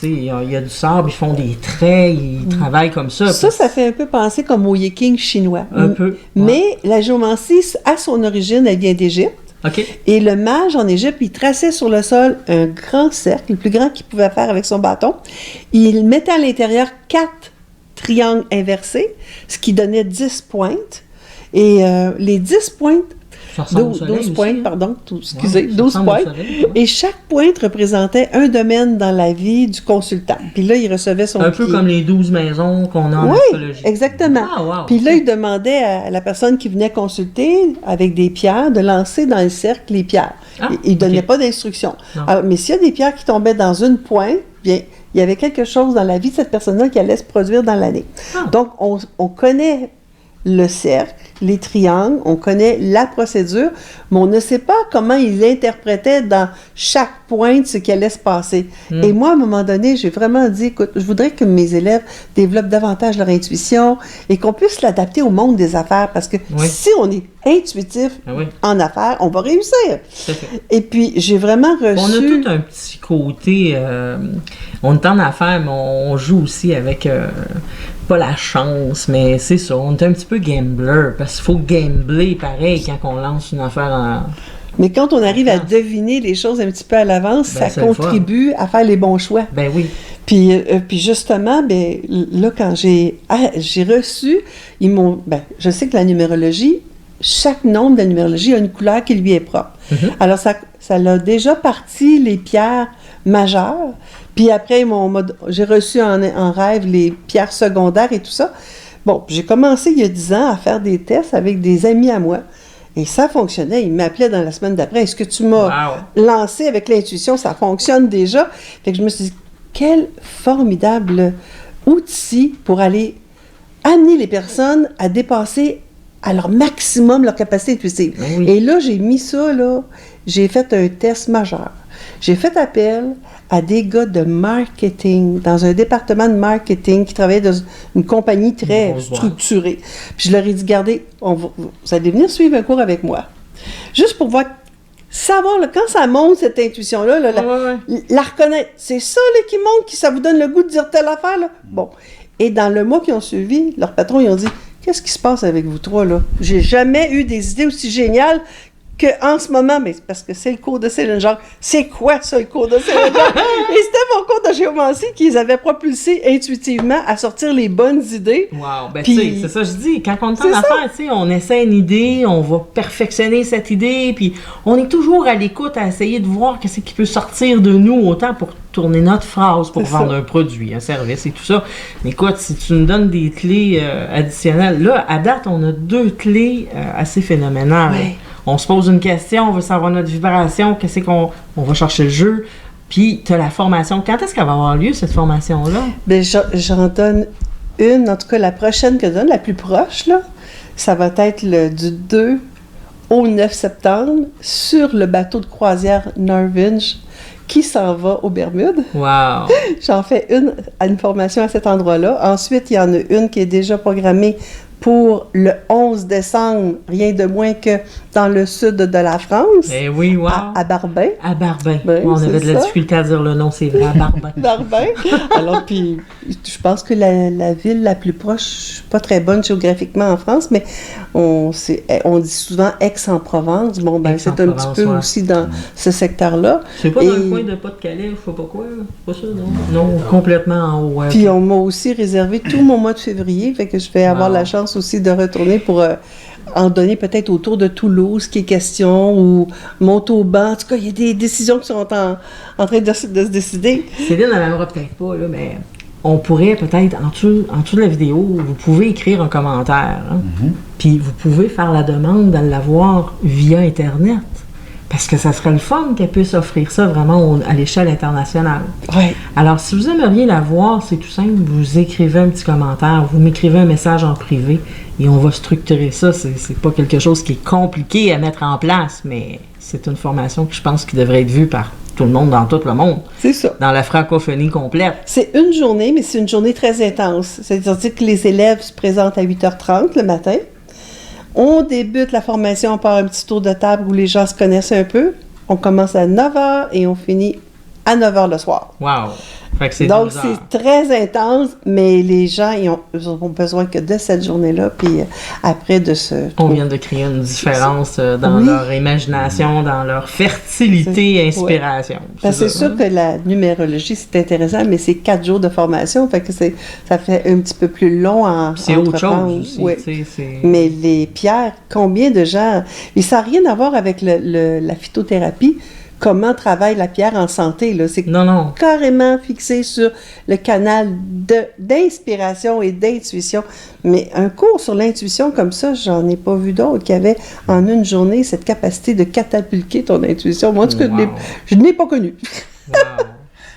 Il y a du sable, ils font des traits, ils travaillent comme ça. Ça fait un peu penser comme au Yiking chinois. Un peu. Mais la géomancie, à son origine, elle vient d'Égypte. Okay. Et le mage en Égypte, il traçait sur le sol un grand cercle, le plus grand qu'il pouvait faire avec son bâton. Il mettait à l'intérieur 4 triangles inversés, ce qui donnait 10 pointes. Et les 10 pointes, 12 pointes, pardon, excusez, 12 pointes. Et chaque pointe représentait un domaine dans la vie du consultant. Puis là, il recevait son Un peu comme les 12 maisons qu'on a en astrologie. Oui, exactement. Ah, wow. Puis là, il demandait à la personne qui venait consulter avec des pierres de lancer dans le cercle les pierres. Il ne donnait pas d'instructions. Mais s'il y a des pierres qui tombaient dans une pointe, bien, il y avait quelque chose dans la vie de cette personne-là qui allait se produire dans l'année. Donc, on connaît le cercle, les triangles, on connaît la procédure, mais on ne sait pas comment ils interprétaient dans chaque pointe ce qui allait se passer. Et moi, à un moment donné, j'ai vraiment dit, écoute, je voudrais que mes élèves développent davantage leur intuition et qu'on puisse l'adapter au monde des affaires, parce que si on est intuitif en affaires, on va réussir. Et puis, j'ai vraiment reçu... On a tout un petit côté... on est en affaires, mais on joue aussi avec... pas la chance, mais c'est ça, on est un petit peu gambler, parce qu'il faut gambler pareil quand on lance une affaire en... Mais quand on arrive à deviner les choses un petit peu à l'avance, ça contribue à faire les bons choix. Ben oui. Puis justement, ben là, quand j'ai reçu, ils m'ont... Ben, je sais que la numérologie, chaque nombre de la numérologie a une couleur qui lui est propre. Mm-hmm. Alors, ça l'a déjà parti les pierres majeures. Puis après, j'ai reçu en rêve les pierres secondaires et tout ça. Bon, j'ai commencé il y a 10 ans à faire des tests avec des amis à moi. Et ça fonctionnait. Ils m'appelaient dans la semaine d'après. Est-ce que tu m'as lancé avec l'intuition? Ça fonctionne déjà. Fait que je me suis dit, quel formidable outil pour aller amener les personnes à dépasser à leur maximum leur capacité intuitive. Oui. Et là, j'ai mis ça, là. J'ai fait un test majeur. J'ai fait appel à des gars de marketing, dans un département de marketing qui travaillait dans une compagnie très structurée. Puis je leur ai dit, regardez, vous allez venir suivre un cours avec moi. Juste pour savoir, là, quand ça monte, cette intuition-là, la reconnaître. C'est ça là, qui monte, ça vous donne le goût de dire telle affaire. Là. Bon. Et dans le mois qui ont suivi, leurs patrons, ils ont dit, qu'est-ce qui se passe avec vous trois, là? J'ai jamais eu des idées aussi géniales qu'en ce moment, mais c'est parce que c'est le cours de Céline Jacques. C'est quoi ça, le cours de Céline Jacques? Et c'était mon cours de géomancie qui les avait propulsés intuitivement à sortir les bonnes idées. Wow! Ben, tu sais, c'est ça que je dis. Quand on est en affaires, tu sais, on essaie une idée, on va perfectionner cette idée, puis on est toujours à l'écoute à essayer de voir qu'est-ce qui peut sortir de nous, autant pour tourner notre phrase, pour vendre un produit, un service et tout ça. Mais écoute, si tu nous donnes des clés additionnelles, là, à date, on a 2 clés assez phénoménales. Ouais. On se pose une question, on veut savoir notre vibration, qu'est-ce qu'on va chercher le jeu, puis tu as la formation. Quand est-ce qu'elle va avoir lieu, cette formation-là? Bien, j'en donne une, en tout cas la prochaine que je donne, la plus proche, là, ça va être du 2 au 9 septembre sur le bateau de croisière Norwich qui s'en va aux Bermudes. Wow! J'en fais une formation à cet endroit-là. Ensuite, il y en a une qui est déjà programmée pour le 11 décembre, rien de moins que dans le sud de la France. Eh oui, wow! À Barbin. À Barbin. Oui, on avait de la difficulté à dire le nom, c'est vrai, à Barbin. Barbin. Alors, puis, je pense que la ville la plus proche, pas très bonne géographiquement en France, mais on dit souvent Aix-en-Provence. Bon, ben, c'est un petit peu aussi dans ce secteur-là. C'est pas dans le coin de Pas-de-Calais, je sais pas quoi, c'est pas ça, non? Non, complètement en haut. Puis, on m'a aussi réservé tout mon mois de février, fait que je vais avoir la chance aussi de retourner pour en donner peut-être autour de Toulouse qui est question, ou Montauban. En tout cas, il y a des décisions qui sont en train de se décider. Céline, elle n'aimera peut-être pas, là, mais on pourrait peut-être, en dessous de la vidéo, vous pouvez écrire un commentaire. Hein? Mm-hmm. Puis vous pouvez faire la demande de l'avoir via Internet. Parce que ça serait le fun qu'elle puisse offrir ça vraiment à l'échelle internationale. Oui. Alors, si vous aimeriez la voir, c'est tout simple, vous écrivez un petit commentaire, vous m'écrivez un message en privé et on va structurer ça. C'est pas quelque chose qui est compliqué à mettre en place, mais c'est une formation que je pense qui devrait être vue par tout le monde dans tout le monde. C'est ça. Dans la francophonie complète. C'est une journée, mais c'est une journée très intense. C'est-à-dire que les élèves se présentent à 8h30 le matin. On débute la formation par un petit tour de table où les gens se connaissent un peu. On commence à 9h et on finit à 9h le soir. Wow! Fait que c'est donc, c'est très intense, mais les gens ils ont besoin que de cette journée-là, puis après de se... On vient de créer une différence dans leur imagination, dans leur fertilité et inspiration. Ouais. C'est sûr que la numérologie, c'est intéressant, mais c'est 4 jours de formation, fait que ça fait un petit peu plus long à c'est autre chose aussi. Oui. Mais les pierres, combien de gens... Et ça n'a rien à voir avec la phytothérapie. Comment travaille la pierre en santé, là. C'est carrément fixé sur le canal d'inspiration et d'intuition. Mais un cours sur l'intuition comme ça, j'en ai pas vu d'autres qui avaient en une journée cette capacité de catapulter ton intuition. Moi, en tout cas, je ne l'ai pas connu. Wow.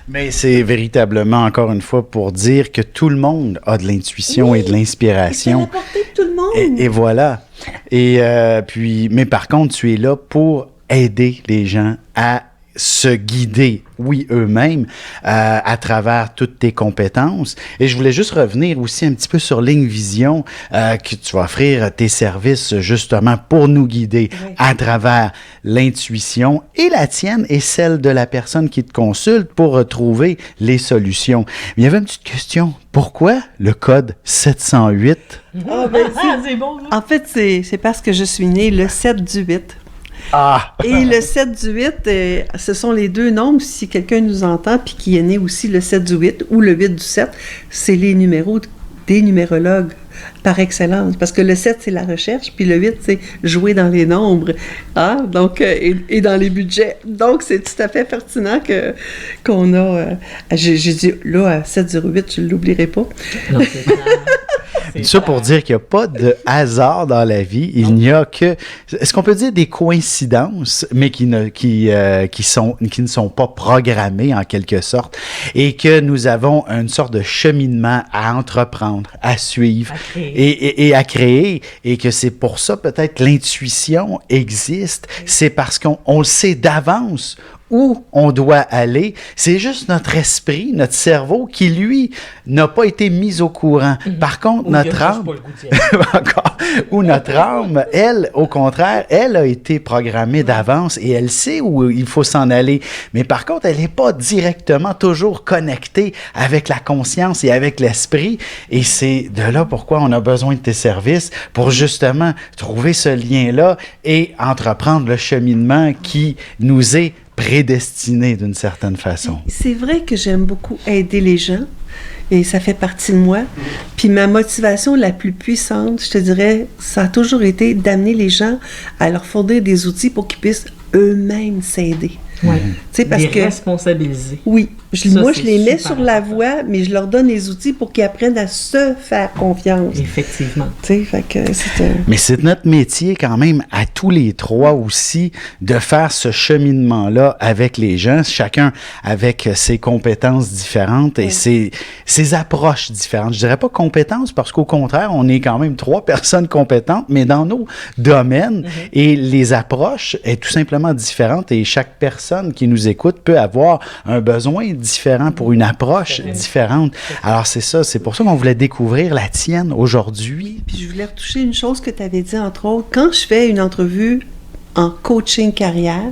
Mais c'est véritablement, encore une fois, pour dire que tout le monde a de l'intuition et de l'inspiration. C'est à la portée de tout le monde. Et voilà. Et puis, mais par contre, tu es là pour aider les gens à se guider, oui, eux-mêmes, à travers toutes tes compétences. Et je voulais juste revenir aussi un petit peu sur Ligne Vision, que tu vas offrir tes services justement pour nous guider à travers l'intuition et la tienne et celle de la personne qui te consulte pour retrouver les solutions. Mais il y avait une petite question. Pourquoi le code 708? C'est bon, en fait, c'est parce que je suis née le 7 du 8. Ah! Et le 7 du 8, ce sont les deux nombres, si quelqu'un nous entend, puis qui est né aussi le 7 du 8 ou le 8 du 7, c'est les numéros des numérologues par excellence. Parce que le 7, c'est la recherche, puis le 8, c'est jouer dans les nombres, donc, et dans les budgets. Donc, c'est tout à fait pertinent qu'on a... j'ai dit, là, à 708, je ne l'oublierai pas. Non, c'est clair. Ça pour dire qu'il n'y a pas de hasard dans la vie. Il n'y a que, est-ce qu'on peut dire des coïncidences, mais qui ne sont pas programmées en quelque sorte, et que nous avons une sorte de cheminement à entreprendre, à suivre et à créer, et que c'est pour ça peut-être l'intuition existe. C'est parce qu'on le sait d'avance où on doit aller. C'est juste notre esprit, notre cerveau qui, lui, n'a pas été mis au courant. Par contre, notre âme, elle, au contraire, elle a été programmée d'avance et elle sait où il faut s'en aller. Mais par contre, elle n'est pas directement toujours connectée avec la conscience et avec l'esprit. Et c'est de là pourquoi on a besoin de tes services pour justement trouver ce lien-là et entreprendre le cheminement qui nous est prédestiné d'une certaine façon. C'est vrai que j'aime beaucoup aider les gens et ça fait partie de moi. Puis ma motivation la plus puissante, je te dirais, ça a toujours été d'amener les gens à leur fournir des outils pour qu'ils puissent eux-mêmes s'aider. Oui. Parce les que, responsabiliser. Oui. Moi, je les mets sur la voie, mais je leur donne les outils pour qu'ils apprennent à se faire confiance. Effectivement. Fait que mais c'est notre métier quand même, à tous les trois aussi, de faire ce cheminement-là avec les gens, chacun avec ses compétences différentes et ses approches différentes. Je dirais pas compétences, parce qu'au contraire, on est quand même 3 personnes compétentes, mais dans nos domaines, et les approches est tout simplement différentes, et chaque personne qui nous écoute peut avoir un besoin différent pour une approche différente. Alors c'est ça, c'est pour ça qu'on voulait découvrir la tienne aujourd'hui. Puis je voulais retoucher une chose que tu avais dit, entre autres, quand je fais une entrevue en coaching carrière,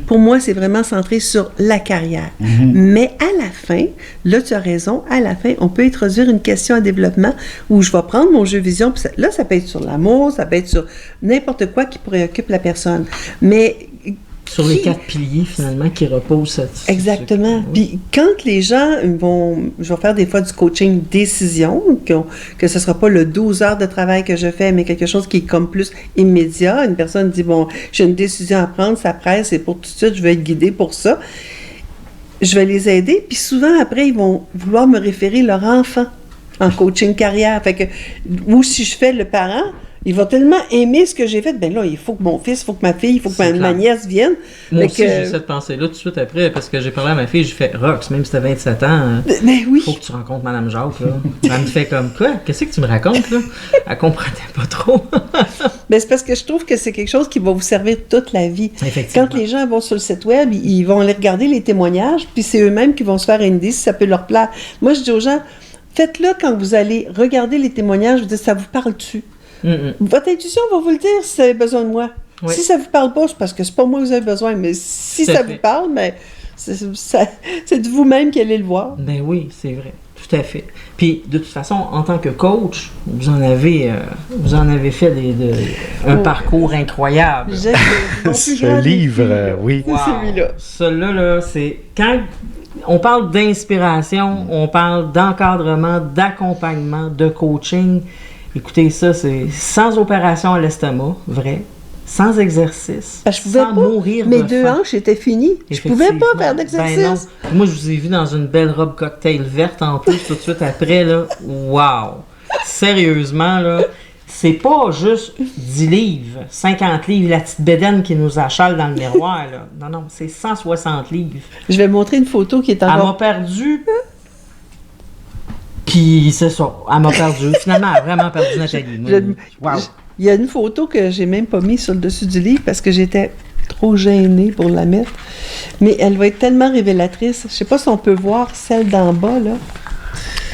pour moi, c'est vraiment centré sur la carrière. Mais à la fin, là, tu as raison, à la fin, on peut introduire une question à développement où je vais prendre mon jeu vision, puis là, ça peut être sur l'amour, ça peut être sur n'importe quoi qui préoccupe la personne. Mais sur les 4 piliers, finalement, qui reposent exactement. Puis quand les gens je vais faire des fois du coaching décision, que ce ne sera pas le 12 heures de travail que je fais, mais quelque chose qui est comme plus immédiat. Une personne dit, bon, j'ai une décision à prendre, ça presse, et pour tout de suite, je vais être guidée pour ça. Je vais les aider, puis souvent, après, ils vont vouloir me référer leur enfant en coaching carrière. Fait que, ou si je fais le parent, Il va tellement aimer ce que j'ai fait. Ben là, il faut que mon fils, il faut que ma fille, il faut que ma nièce vienne. Moi aussi, j'ai cette pensée-là tout de suite après, parce que j'ai parlé à ma fille, j'ai fait « Rox, même si t'as 27 ans, oui. Faut que tu rencontres Mme Jacques. » là. Elle me fait comme « Quoi? Qu'est-ce que tu me racontes? » là? Elle comprenait pas trop. Ben, c'est parce que je trouve que c'est quelque chose qui va vous servir toute la vie. Quand les gens vont sur le site web, ils vont aller regarder les témoignages, puis c'est eux-mêmes qui vont se faire une idée si ça peut leur plaire. Moi, je dis aux gens, faites-le quand vous allez regarder les témoignages, vous dites, ça vous parle-tu? Votre intuition va vous le dire si vous avez besoin de moi. Oui. Si ça vous parle pas, c'est parce que c'est pas moi que vous avez besoin, mais si ça vous parle, ben, c'est de vous-même qui allez le voir. Ben oui, c'est vrai. Tout à fait. Puis, de toute façon, en tant que coach, vous en avez fait un parcours incroyable. Ce livre, oui. Wow. Celui-là. Celui-là, là, c'est... Quand on parle d'inspiration, on parle d'encadrement, d'accompagnement, de coaching. Écoutez, ça, c'est sans opération à l'estomac, vrai. Sans exercice, je pouvais sans mourir de mes faim. 2 hanches étaient finies. Je pouvais pas faire d'exercice. Ben non. Moi, je vous ai vu dans une belle robe cocktail verte en plus tout de suite après. Là. Wow! Sérieusement, là, c'est pas juste 10 livres, 50 livres, la petite bédaine qui nous achale dans le miroir. Là. Non, c'est 160 livres. Je vais montrer une photo qui est encore... Elle m'a perdu... Puis c'est ça, elle m'a perdu. Finalement, elle a vraiment perdu Nathalie. Wow! Il y a une photo que j'ai même pas mise sur le dessus du livre parce que j'étais trop gênée pour la mettre. Mais elle va être tellement révélatrice. Je sais pas si on peut voir celle d'en bas, là.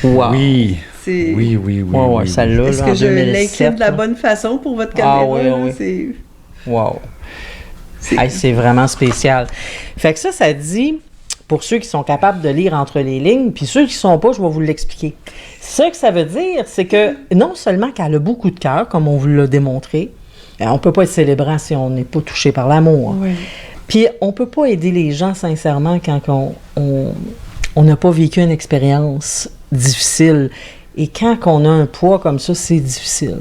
Wow. Oui. Oui. Ouais, celle-là, est-ce que je l'incline de la bonne façon pour votre caméra? Oui. C'est... Wow. C'est vraiment spécial. Fait que ça dit... Pour ceux qui sont capables de lire entre les lignes, puis ceux qui ne sont pas, je vais vous l'expliquer. Ce que ça veut dire, c'est que non seulement qu'elle a beaucoup de cœur, comme on vous l'a démontré, on ne peut pas être célébrant si on n'est pas touché par l'amour. Oui. Puis on ne peut pas aider les gens sincèrement quand on n'a pas vécu une expérience difficile. Et quand on a un poids comme ça, c'est difficile.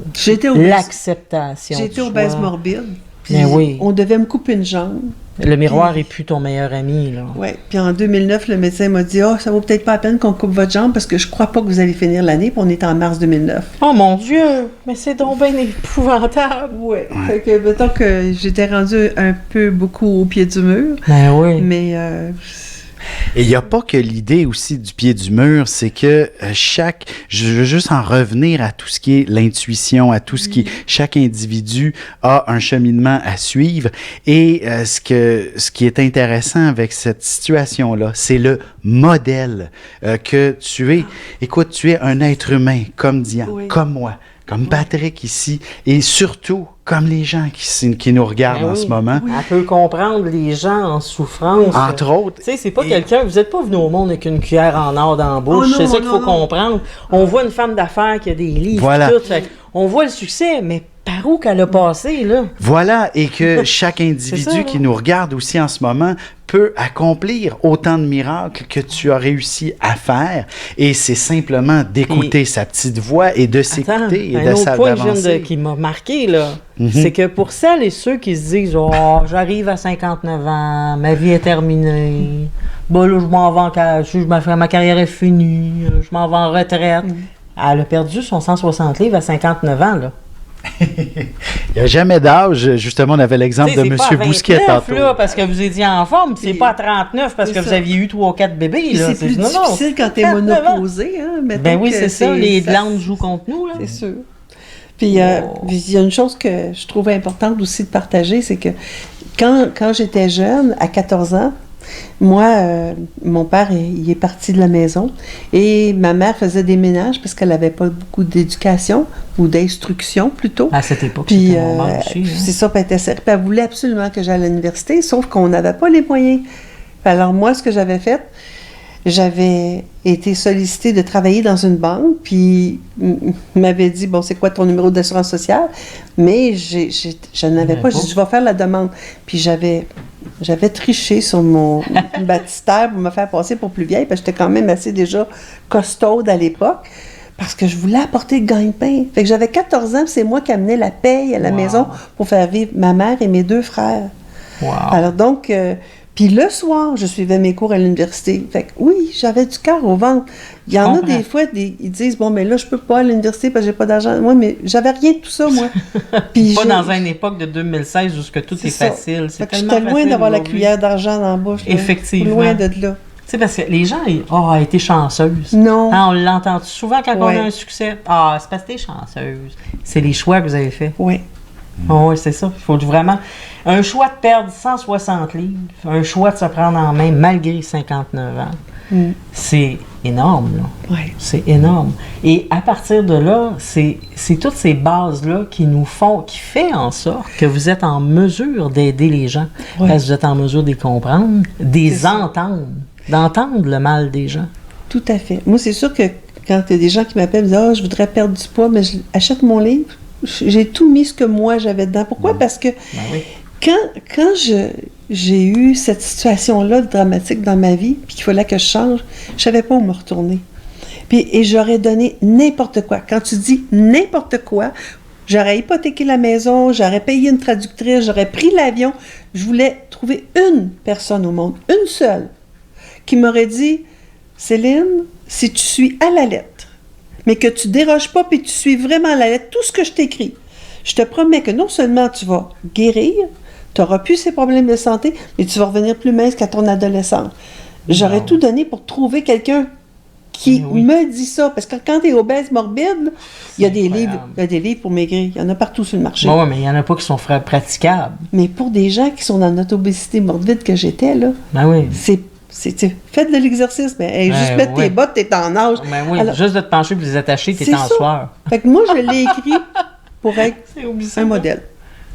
L'acceptation. J'ai été obèse morbide. Puis oui. On devait me couper une jambe. Le miroir n'est plus ton meilleur ami, là. Oui. Puis en 2009, le médecin m'a dit « Ah, ça vaut peut-être pas la peine qu'on coupe votre jambe parce que je crois pas que vous allez finir l'année. » Puis on est en mars 2009. Oh mon Dieu! Mais c'est donc bien épouvantable! Oui. Fait que, mettons que j'étais rendue beaucoup au pied du mur. Ben oui. Mais... Et il n'y a pas que l'idée aussi du pied du mur, c'est que je veux juste en revenir à tout ce qui est l'intuition, à tout ce qui chaque individu a un cheminement à suivre. Et ce qui est intéressant avec cette situation-là, c'est le modèle que tu es. Écoute, tu es un être humain comme Diane, comme moi, comme Patrick ici, et surtout comme les gens qui nous regardent en ce moment. Oui. Elle peut comprendre les gens en souffrance. Entre autres. Tu sais, c'est pas quelqu'un... Vous n'êtes pas venu au monde avec une cuillère en or dans la bouche. C'est ça qu'il faut comprendre. On voit une femme d'affaires qui a des livres, tout. Fait, on voit le succès, mais par où qu'elle a passé, là? Voilà, et que chaque individu qui nous regarde aussi en ce moment peut accomplir autant de miracles que tu as réussi à faire. Et c'est simplement d'écouter sa petite voix et de s'écouter et de s'avancer. Qui m'a marqué, là, c'est que pour celles et ceux qui se disent « Oh, j'arrive à 59 ans, ma vie est terminée, bon là, je m'en vais, ma carrière est finie, je m'en vais en retraite. Elle a perdu son 160 livres à 59 ans, là. Il n'y a jamais d'âge. Justement, on avait l'exemple de M. Bousquet tantôt. Là, parce que vous étiez en forme, c'est pas à 39 parce que vous aviez eu 3 ou 4 bébés. Là. C'est plus difficile quand tu es monopausé. Hein, ben oui, c'est ça. Les glandes jouent contre nous. Là. C'est sûr. Puis il y a une chose que je trouve importante aussi de partager, c'est que quand j'étais jeune, à 14 ans, moi, mon père, il est parti de la maison et ma mère faisait des ménages parce qu'elle n'avait pas beaucoup d'éducation ou d'instruction plutôt. À cette époque, puis, c'était normal aussi. C'est ça, puis elle voulait absolument que j'aille à l'université, sauf qu'on n'avait pas les moyens. Alors moi, ce que j'avais fait, j'avais été sollicitée de travailler dans une banque, puis m'avait dit, bon, c'est quoi ton numéro d'assurance sociale? Mais je n'avais pas. J'ai dit, je vais faire la demande. Puis j'avais triché sur mon baptistère pour me faire passer pour plus vieille, parce que j'étais quand même assez déjà costaude à l'époque, parce que je voulais apporter le gagne-pain. Fait que j'avais 14 ans, c'est moi qui amenais la paye à la maison pour faire vivre ma mère et mes 2 frères. Wow. Alors donc, Puis le soir, je suivais mes cours à l'université. Fait que oui, j'avais du cœur au ventre. Il y en a des fois, ils disent, bon, mais là, je peux pas aller à l'université parce que j'ai pas d'argent. Moi, mais j'avais rien de tout ça, moi. Puis pas dans une époque de 2016 où tout est facile. C'est tellement j'étais loin d'avoir la cuillère d'argent dans la bouche. Effectivement. Loin de là. Tu sais, parce que les gens, a été chanceuse. Non. Hein, on l'entend souvent quand on a un succès. Ah, c'est parce que t'es chanceuse. C'est les choix que vous avez faits. Oui. Oui, c'est ça. Il faut vraiment... Un choix de perdre 160 livres, un choix de se prendre en main malgré 59 ans, c'est énorme, là. Oui. C'est énorme. Et à partir de là, c'est toutes ces bases-là qui fait en sorte que vous êtes en mesure d'aider les gens. Oui. Parce que vous êtes en mesure de les comprendre, de les entendre, d'entendre le mal des gens. Tout à fait. Moi, c'est sûr que quand il y a des gens qui m'appellent et disent « Ah, je voudrais perdre du poids, mais j'achète mon livre. » J'ai tout mis ce que moi j'avais dedans. Pourquoi? Parce que quand j'ai eu cette situation-là dramatique dans ma vie, puis qu'il fallait que je change, je savais pas où me retourner. Et j'aurais donné n'importe quoi. Quand tu dis n'importe quoi, j'aurais hypothéqué la maison, j'aurais payé une traductrice, j'aurais pris l'avion. Je voulais trouver une personne au monde, une seule, qui m'aurait dit « Céline, si tu suis à la lettre, mais que tu déroges pas puis tu suis vraiment à la lettre tout ce que je t'écris, je te promets que non seulement tu vas guérir, tu n'auras plus ces problèmes de santé, mais tu vas revenir plus mince qu'à ton adolescence. » J'aurais tout donné pour trouver quelqu'un qui me dit ça. Parce que quand tu es obèse morbide, il y a des livres pour maigrir. Il y en a partout sur le marché. Oui, mais il n'y en a pas qui sont praticables. Mais pour des gens qui sont dans notre obésité morbide que j'étais, là, faites de l'exercice, mais juste mettre tes bottes, t'es en âge. Alors, juste de te pencher et de les attacher, t'es en sueur. Fait que moi, je l'ai écrit pour être un modèle.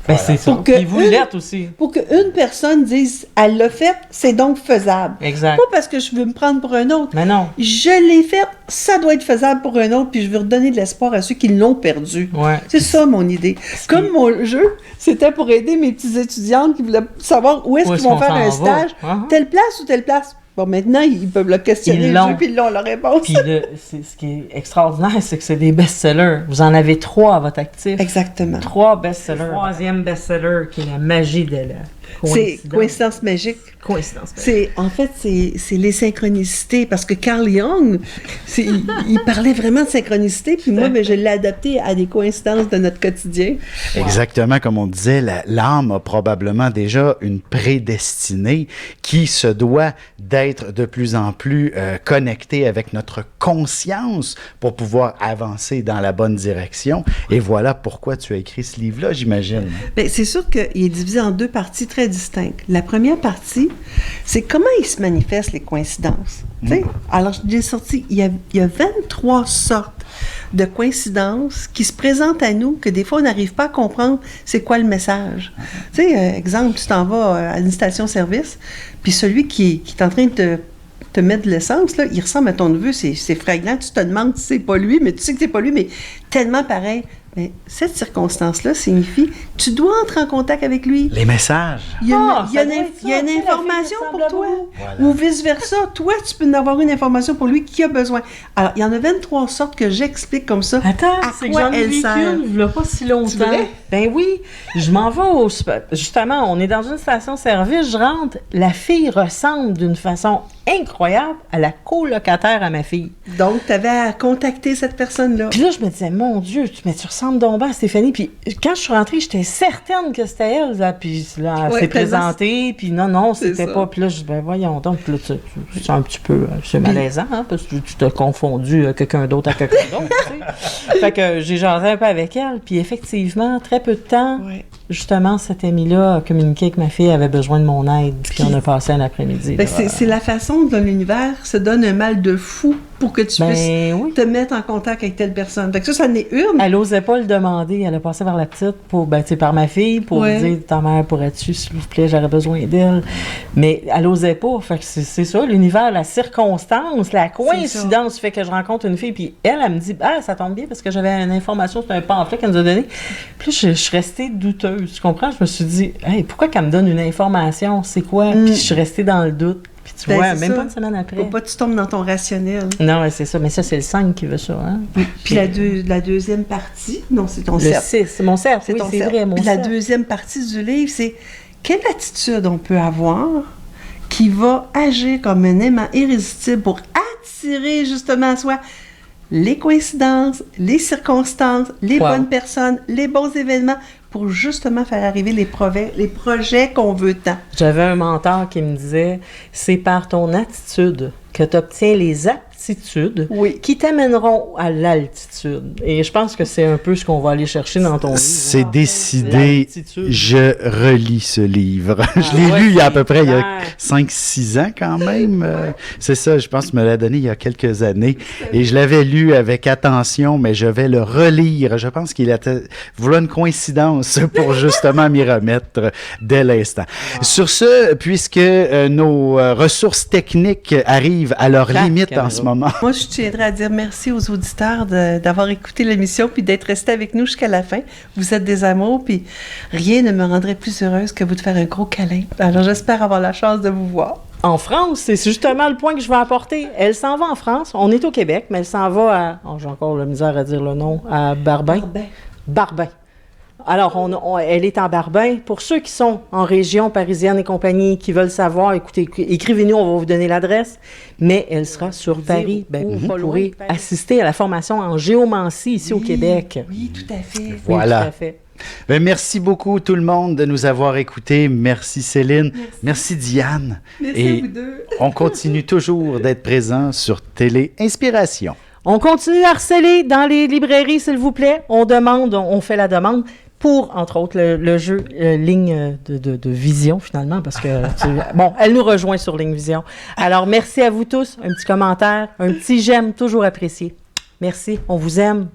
Ben, c'est ça. Puis vous l'êtes aussi. Pour qu'une personne dise « Elle l'a fait, c'est donc faisable. » Exact. Pas parce que je veux me prendre pour un autre. Mais non. Je l'ai fait, ça doit être faisable pour un autre, puis je veux redonner de l'espoir à ceux qui l'ont perdu. Ouais. C'est ça mon idée. Comme mon jeu, c'était pour aider mes petites étudiantes qui voulaient savoir où est-ce qu'ils vont faire un stage, telle place ou telle place. Bon, maintenant, ils peuvent le questionner, puis ils l'ont la réponse. Puis ce qui est extraordinaire, c'est que c'est des best-sellers. Vous en avez 3 à votre actif. Exactement. 3 best-sellers. Le 3e best-seller, qui est la magie de la coïncidence. C'est coïncidence magique. Coïncidence magique. En fait, c'est les synchronicités, parce que Carl Jung, il parlait vraiment de synchronicité, puis moi, je l'ai adapté à des coïncidences de notre quotidien. Exactement, comme on disait, l'âme a probablement déjà une prédestinée qui se doit d'être de plus en plus connectée avec notre conscience pour pouvoir avancer dans la bonne direction. Et voilà pourquoi tu as écrit ce livre-là, j'imagine. Bien, c'est sûr qu'il est divisé en 2 parties très distinctes. La première partie, c'est comment ils se manifestent, les coïncidences. Alors, j'ai sorti, il y a 23 sortes de coïncidences qui se présentent à nous, que des fois, on n'arrive pas à comprendre c'est quoi le message. Tu sais, exemple, tu t'en vas à une station-service, puis celui qui est en train de te mettre de l'essence, là, il ressemble à ton neveu, c'est flagrant, tu te demandes si c'est pas lui, mais tu sais que c'est pas lui, mais tellement pareil. Mais cette circonstance-là signifie que tu dois entrer en contact avec lui. Les messages. Il y a une information pour toi. Voilà. Ou vice-versa. Toi, tu peux en avoir une information pour lui qui a besoin. Alors, il y en a 23 sortes que j'explique comme ça. Attends, c'est que j'en ai vécu une, il n'y a pas si longtemps. Ben oui, je m'en vais justement, on est dans une station-service, je rentre, la fille ressemble d'une façon incroyable à la colocataire à ma fille. Donc, tu avais à contacter cette personne-là. Puis là, je me disais, mon Dieu, mais tu ressembles donc bien à Stéphanie. Puis quand je suis rentrée, j'étais certaine que c'était elle. Là. Puis là, elle s'est présentée. Puis non, c'était pas. Puis là, je dis, ben voyons donc. Puis là, c'est un petit peu, c'est malaisant, hein, parce que tu t'as confondu quelqu'un d'autre à quelqu'un d'autre. Tu sais. Fait que j'ai jasé un peu avec elle. Puis effectivement, très peu de temps, justement, cette amie-là a communiqué avec ma fille, elle avait besoin de mon aide. Puis on a passé un après-midi. C'est la façon dont l'univers se donne un mal de fou pour que tu puisses te mettre en contact avec telle personne. Fait que ça n'est une. Elle n'osait pas le demander. Elle a passé par la petite, par ma fille, pour dire, ta mère, pourrais-tu, s'il vous plaît, j'aurais besoin d'elle. Mais elle n'osait pas. Fait que c'est ça, l'univers, la circonstance, la coïncidence fait que je rencontre une fille, puis elle me dit, ça tombe bien parce que j'avais une information sur un pamphlet qu'elle nous a donné. Puis je suis restée douteuse, tu comprends? Je me suis dit, pourquoi qu'elle me donne une information? C'est quoi? Puis je suis restée dans le doute. Tu vois, même pas une semaine après. Faut pas que tu tombes dans ton rationnel. Non, c'est ça. Mais ça, c'est le 5 qui veut ça. Hein? Puis la deuxième partie, non, c'est ton cercle. C'est mon cercle, c'est vrai, mon cercle. La deuxième partie du livre, c'est quelle attitude on peut avoir qui va agir comme un aimant irrésistible pour attirer justement à soi les coïncidences, les circonstances, les bonnes personnes, les bons événements pour justement faire arriver les projets qu'on veut tant. J'avais un mentor qui me disait, c'est par ton attitude que tu obtiens les aptitudes qui t'amèneront à l'altitude. Et je pense que c'est un peu ce qu'on va aller chercher dans ton livre. C'est décidé, je relis ce livre. Je l'ai lu il y a à peu près il y a 5-6 ans quand même. C'est ça, je pense que tu me l'as donné il y a quelques années. Et je l'avais lu avec attention, mais je vais le relire. Je pense qu'il était voilà une coïncidence pour justement m'y remettre dès l'instant. Sur ce, puisque nos ressources techniques arrivent à leur limite en ce moment. Moi, je tiendrais à dire merci aux auditeurs d'avoir écouté l'émission puis d'être restés avec nous jusqu'à la fin. Vous êtes des amours, puis rien ne me rendrait plus heureuse que vous de faire un gros câlin. Alors, j'espère avoir la chance de vous voir. En France, c'est justement le point que je veux apporter. Elle s'en va en France. On est au Québec, mais elle s'en va à... Oh, j'ai encore la misère à dire le nom. À Barbin. Barbin. Alors, elle est en Barbin. Pour ceux qui sont en région parisienne et compagnie, qui veulent savoir, écoutez, écrivez-nous, on va vous donner l'adresse. Mais elle sera sur Paris. Vous pourrez assister à la formation en géomancie ici au Québec. Oui, tout à fait. Voilà. Oui, tout à fait. Ben, merci beaucoup tout le monde de nous avoir écoutés. Merci Céline. Merci Diane. Merci à vous deux. On continue toujours d'être présents sur Télé Inspiration. On continue à harceler dans les librairies, s'il vous plaît. On fait la demande pour, entre autres, le jeu Ligne de Vision, finalement, parce que, bon, elle nous rejoint sur Ligne Vision. Alors, merci à vous tous. Un petit commentaire, un petit j'aime, toujours apprécié. Merci, on vous aime.